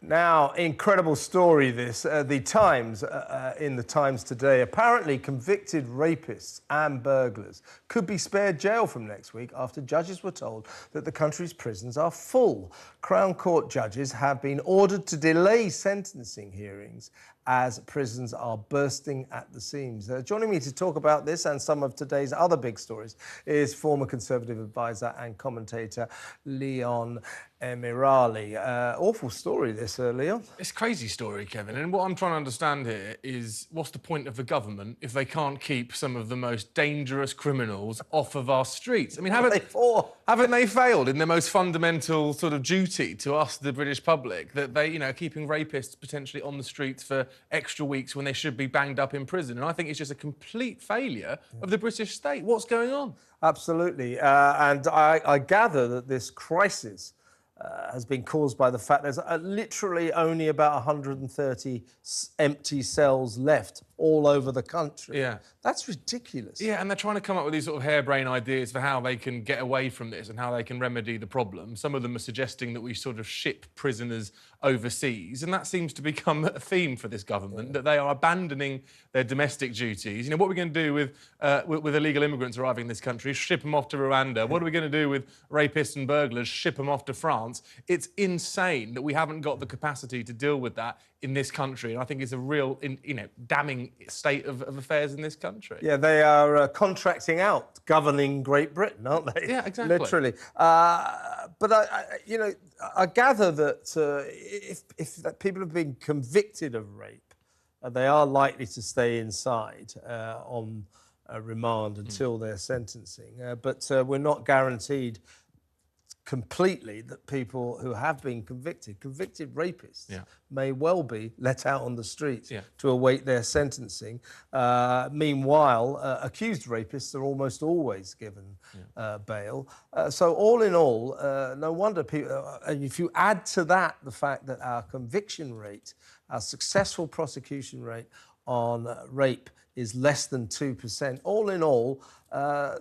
Now, incredible story this. The Times, in the Times today, apparently convicted rapists and burglars could be spared jail from next week after judges were told that the country's prisons are full. Crown Court judges have been ordered to delay sentencing hearings as prisons are bursting at the seams. Joining me to talk about this and some of today's other big stories is former Conservative advisor and commentator Leon Emirali. Awful story, this, Leon. It's a crazy story, Kevin, and what I'm trying to understand here is what's the point of the government if they can't keep some of the most dangerous criminals off of our streets? I mean, haven't they failed in their most fundamental sort of duty to us, the British public, that they, are keeping rapists potentially on the streets for extra weeks when they should be banged up in prison? And I think it's just a complete failure of the British state. What's going on? Absolutely. And I gather that this crisis has been caused by the fact there's literally only about 130 empty cells left all over the country. Yeah. That's ridiculous. Yeah, and they're trying to come up with these sort of harebrained ideas for how they can get away from this and how they can remedy the problem. Some of them are suggesting that we sort of ship prisoners overseas, and that seems to become a theme for this government, that they are abandoning their domestic duties. What are we going to do with illegal immigrants arriving in this country? Ship them off to Rwanda. What are we going to do with rapists and burglars? Ship them off to France. It's insane that we haven't got the capacity to deal with that in this country, and I think it's a real, damning state of affairs in this country. Yeah, they are contracting out governing Great Britain, aren't they? Yeah, exactly. Literally. But I gather that if people have been convicted of rape, they are likely to stay inside on remand until their sentencing. But we're not guaranteed completely that people who have been convicted rapists, may well be let out on the streets to await their sentencing. Meanwhile, accused rapists are almost always given bail. So all in all, no wonder people, and if you add to that the fact that our conviction rate, our successful prosecution rate on rape is less than 2%. All in all,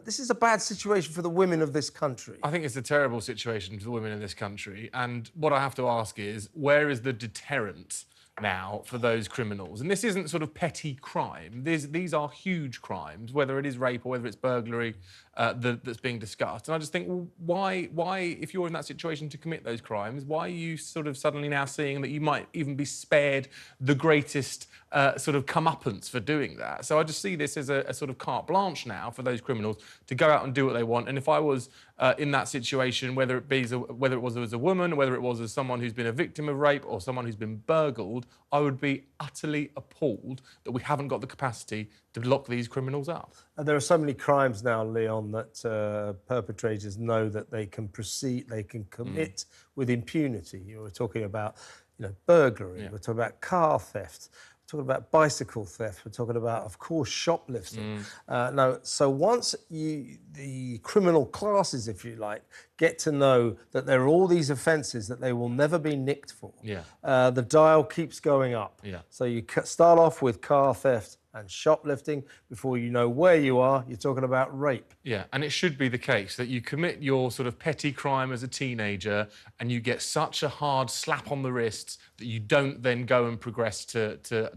this is a bad situation for the women of this country. I think it's a terrible situation for the women in this country. And what I have to ask is, where is the deterrent now for those criminals? And this isn't sort of petty crime. These are huge crimes, whether it is rape or whether it's burglary that's being discussed. And I just think, well, why, if you're in that situation to commit those crimes, why are you sort of suddenly now seeing that you might even be spared the greatest sort of comeuppance for doing that? So I just see this as a sort of carte blanche now for those criminals to go out and do what they want. And if I was in that situation, whether it was as a woman, whether it was as someone who's been a victim of rape or someone who's been burgled, I would be utterly appalled that we haven't got the capacity to lock these criminals up. And there are so many crimes now, Leon, that perpetrators know that they can commit with impunity. You were talking about, burglary. We're talking about car theft. We're talking about bicycle theft. We're talking about, of course, shoplifting. So once the criminal classes, if you like, get to know that there are all these offences that they will never be nicked for, the dial keeps going up. So you start off with car theft and shoplifting. Before you know where you are, you're talking about rape. Yeah, and it should be the case that you commit your sort of petty crime as a teenager and you get such a hard slap on the wrists that you don't then go and progress to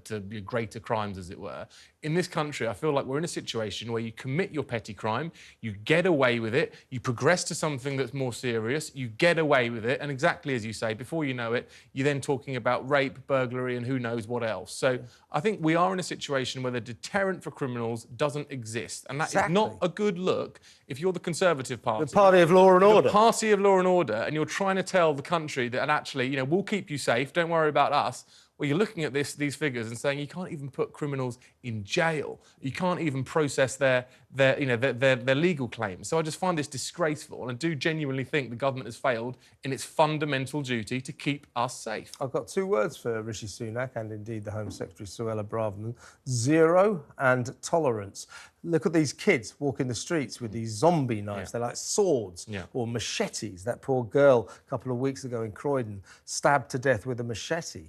greater crimes, as it were. In this country, I feel like we're in a situation where you commit your petty crime, you get away with it, you progress to something that's more serious, you get away with it, and exactly as you say, before you know it, you're then talking about rape, burglary, and who knows what else. So I think we are in a situation where the deterrent for criminals doesn't exist, and that is not a good look if you're the Conservative Party. The party of law and order. The party of law and order, and you're trying to tell the country that actually, we'll keep you safe, don't worry about us. Well, you're looking at these figures and saying you can't even put criminals in jail. You can't even process their legal claims. So I just find this disgraceful, and I do genuinely think the government has failed in its fundamental duty to keep us safe. I've got two words for Rishi Sunak and indeed the Home Secretary Suella Braverman: zero and tolerance. Look at these kids walking the streets with these zombie knives. They're like swords or machetes. That poor girl a couple of weeks ago in Croydon stabbed to death with a machete.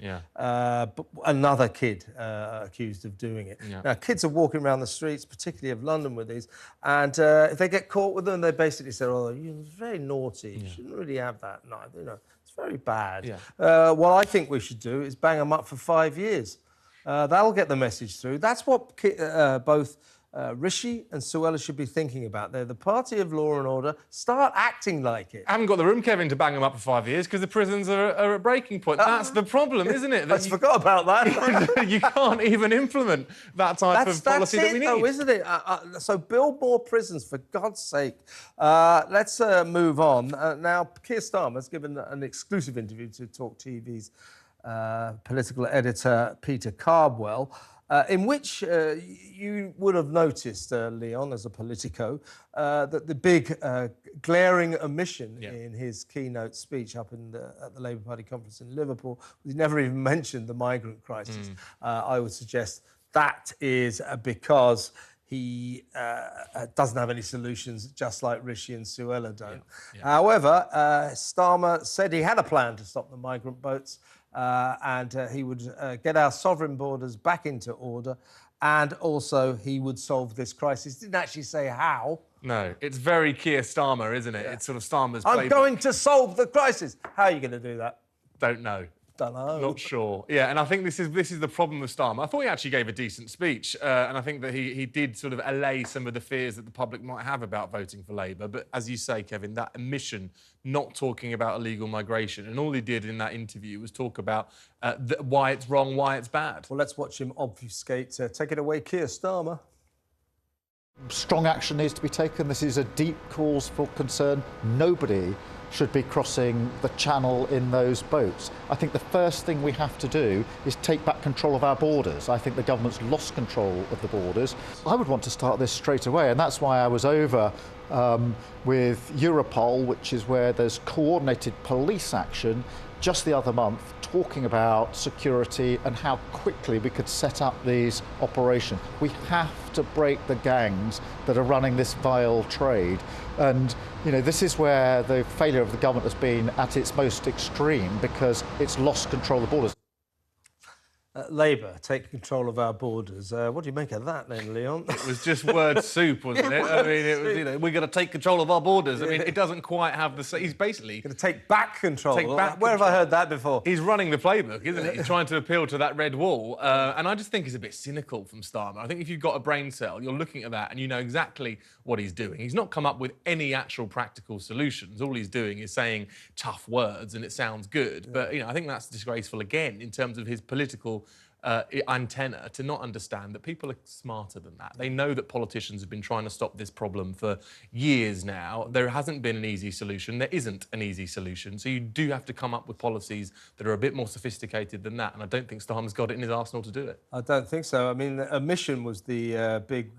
But another kid accused of doing it. Now, kids are walking around the streets, particularly of London, with these, and if they get caught with them, they basically say, "Oh, you're very naughty. You shouldn't really have that knife. It's very bad. Yeah. What I think we should do is bang them up for 5 years. That'll get the message through. That's what both Rishi and Suella should be thinking about. They're the party of law and order. Start acting like it. I haven't got the room, Kevin, to bang them up for 5 years because the prisons are at breaking point. That's the problem, isn't it? I forgot about that. You can't even implement that type of policy that we need. That's it, though, isn't it? So build more prisons, for God's sake. Let's move on. Now, Keir Starmer's given an exclusive interview to talkTV's political editor, Peter Cardwell, in which you would have noticed, Leon, as a politico, that the big glaring omission in his keynote speech up at the Labour Party conference in Liverpool, he never even mentioned the migrant crisis. I would suggest that is because he doesn't have any solutions, just like Rishi and Suella don't. However, Starmer said he had a plan to stop the migrant boats, and he would get our sovereign borders back into order, and also he would solve this crisis. Didn't actually say how. No, it's very Keir Starmer, isn't it? It's sort of Starmer's playbook. I'm going to solve the crisis. How are you going to do that? Don't know. Don't know. Not sure. Yeah, and I think this is the problem with Starmer. I thought he actually gave a decent speech, and I think that he did sort of allay some of the fears that the public might have about voting for Labour. But as you say, Kevin, that omission, not talking about illegal migration, and all he did in that interview was talk about why it's wrong, why it's bad. Well, let's watch him obfuscate. Take it away, Keir Starmer. Strong action needs to be taken. This is a deep cause for concern. Nobody should be crossing the channel in those boats. I think the first thing we have to do is take back control of our borders. I think the government's lost control of the borders. I would want to start this straight away, and that's why I was over with Europol, which is where there's coordinated police action, just the other month, talking about security and how quickly we could set up these operations. We have to break the gangs that are running this vile trade. And, you know, this is where the failure of the government has been at its most extreme, because it's lost control of the borders. Labour take control of our borders. What do you make of that then, Leon? It was just word soup, wasn't it? I mean, it was, you know, we're going to take control of our borders. I mean, it doesn't quite have the same. He's basically going to take back control. Where have I heard that before? He's running the playbook, isn't he? He's trying to appeal to that red wall. And I just think it's a bit cynical from Starmer. I think if you've got a brain cell, you're looking at that and you know exactly what he's doing. He's not come up with any actual practical solutions. All he's doing is saying tough words and it sounds good. But, you know, I think that's disgraceful again in terms of his political antenna to not understand that people are smarter than that. They know that politicians have been trying to stop this problem for years now. There hasn't been an easy solution. There isn't an easy solution. So you do have to come up with policies that are a bit more sophisticated than that. And I don't think Starmer's got it in his arsenal to do it. I don't think so. I mean, omission was the big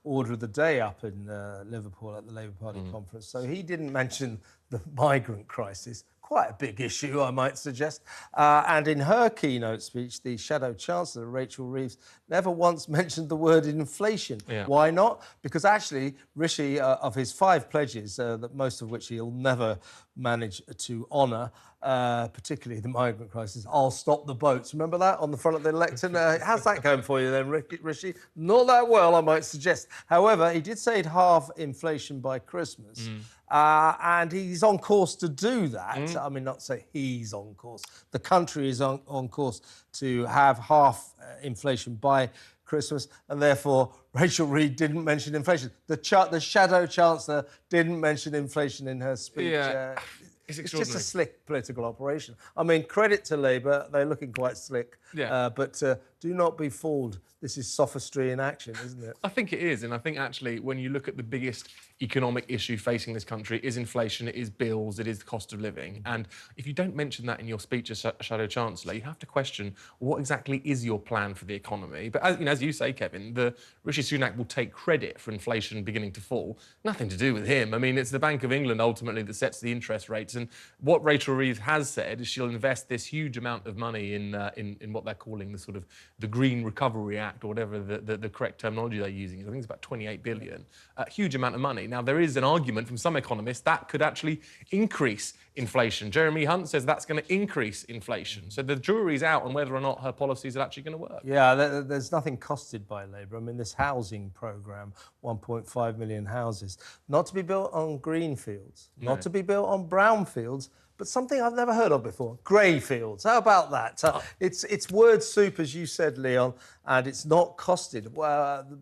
order of the day up in Liverpool at the Labour Party conference. So he didn't mention the migrant crisis. Quite a big issue, I might suggest. And in her keynote speech, the Shadow Chancellor, Rachel Reeves, never once mentioned the word inflation. Yeah. Why not? Because actually, Rishi, of his 5 pledges, that most of which he'll never manage to honour, particularly the migrant crisis, I'll stop the boats. Remember that on the front of the lectern? How's that going for you then, Rishi? Not that well, I might suggest. However, he did say he'd halve inflation by Christmas. And he's on course to do that. I mean, not say he's on course. The country is on course to have half inflation by Christmas, and therefore Rachel Reeves didn't mention inflation. The Shadow Chancellor didn't mention inflation in her speech. Yeah. It's just a slick political operation. I mean, credit to Labour, they're looking quite slick. Yeah. But do not be fooled. This is sophistry in action, isn't it? I think it is. And I think actually when you look at the biggest economic issue facing this country, it is inflation, it is bills, it is the cost of living. And if you don't mention that in your speech as Shadow Chancellor, you have to question what exactly is your plan for the economy. But as you say, Kevin, Rishi Sunak will take credit for inflation beginning to fall. Nothing to do with him. I mean, it's the Bank of England ultimately that sets the interest rates. And what Rachel Reeves has said is she'll invest this huge amount of money in what they're calling the sort of the Green Recovery Act, or whatever the correct terminology they're using. I think it's about 28 billion. A huge amount of money. Now, there is an argument from some economists that could actually increase inflation. Jeremy Hunt says that's going to increase inflation. So the jury's out on whether or not her policies are actually going to work. Yeah, there's nothing costed by Labour. I mean, this housing programme, 1.5 million houses, not to be built on green fields, not to be built on brown fields, but something I've never heard of before, grey fields. How about that? It's word soup, as you said, Leon, and it's not costed.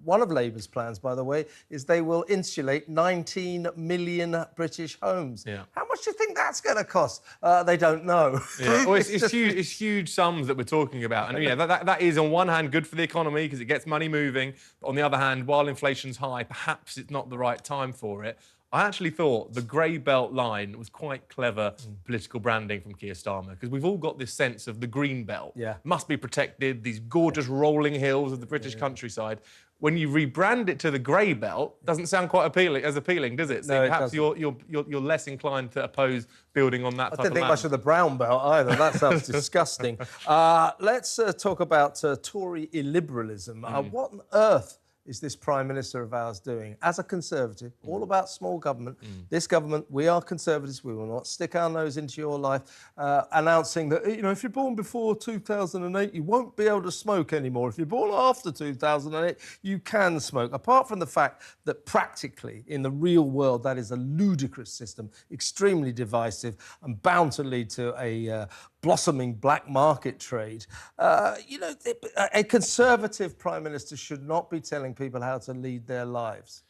One of Labour's plans, by the way, is they will insulate 19 million British homes. Yeah. How much do you think that's going to cost? They don't know. Yeah. Well, it's huge sums that we're talking about. And, that is, on one hand, good for the economy because it gets money moving. But on the other hand, while inflation's high, perhaps it's not the right time for it. I actually thought the grey belt line was quite clever political branding from Keir Starmer, because we've all got this sense of the green belt. Yeah. Must be protected, these gorgeous rolling hills of the British countryside. When you rebrand it to the grey belt, doesn't sound quite appealing, does it? So No, it perhaps doesn't. you're less inclined to oppose building on that type of I didn't think land. much of the brown belt either. That sounds disgusting. Let's talk about Tory illiberalism. What on earth is this Prime Minister of ours doing? As a Conservative, all about small government. This government, we are Conservatives, we will not stick our nose into your life, announcing that, if you're born before 2008, you won't be able to smoke anymore. If you're born after 2008, you can smoke. Apart from the fact that practically, in the real world, that is a ludicrous system, extremely divisive and bound to lead to a blossoming black market trade. A Conservative Prime Minister should not be telling people how to lead their lives.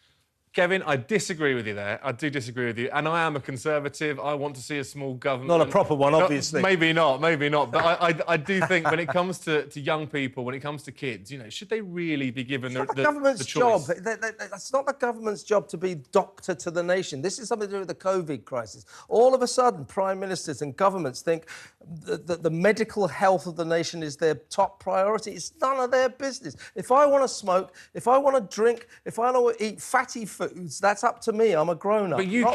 Kevin, I disagree with you there. I do disagree with you. And I am a Conservative. I want to see a small government. Not a proper one, obviously. Maybe not. But I do think when it comes to young people, when it comes to kids, should they really be given the government's choice? job. It's not the government's job to be doctor to the nation. This is something to do with the COVID crisis. All of a sudden, prime ministers and governments think that the medical health of the nation is their top priority. It's none of their business. If I want to smoke, if I want to drink, if I want to eat fatty foods, that's up to me. I'm a grown-up. But you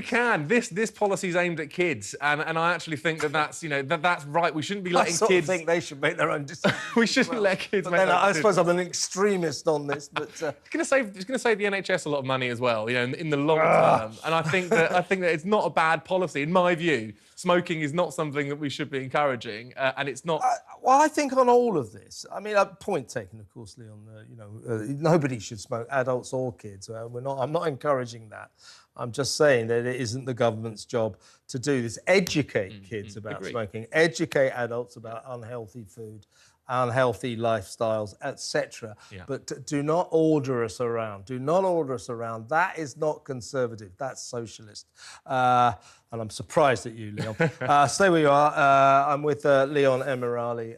can. This policy is aimed at kids, and I actually think that's that's right. We shouldn't be letting kids. I think they should make their own decisions. We shouldn't let kids. But then I suppose I'm an extremist on this. But it's going to save the NHS a lot of money as well. In the long term. And I think that it's not a bad policy in my view. Smoking is not something that we should be encouraging, and it's not. Well, I think on all of this, I mean, point taken, of course, Leon. Nobody should smoke, adults or kids. I'm not encouraging that. I'm just saying that it isn't the government's job to do this. Educate kids about smoking. Educate adults about unhealthy food, unhealthy lifestyles, etc. Yeah. But do not order us around. Do not order us around. That is not Conservative. That's socialist. And I'm surprised at you, Leon. Stay where you are. I'm with Leon Emirali.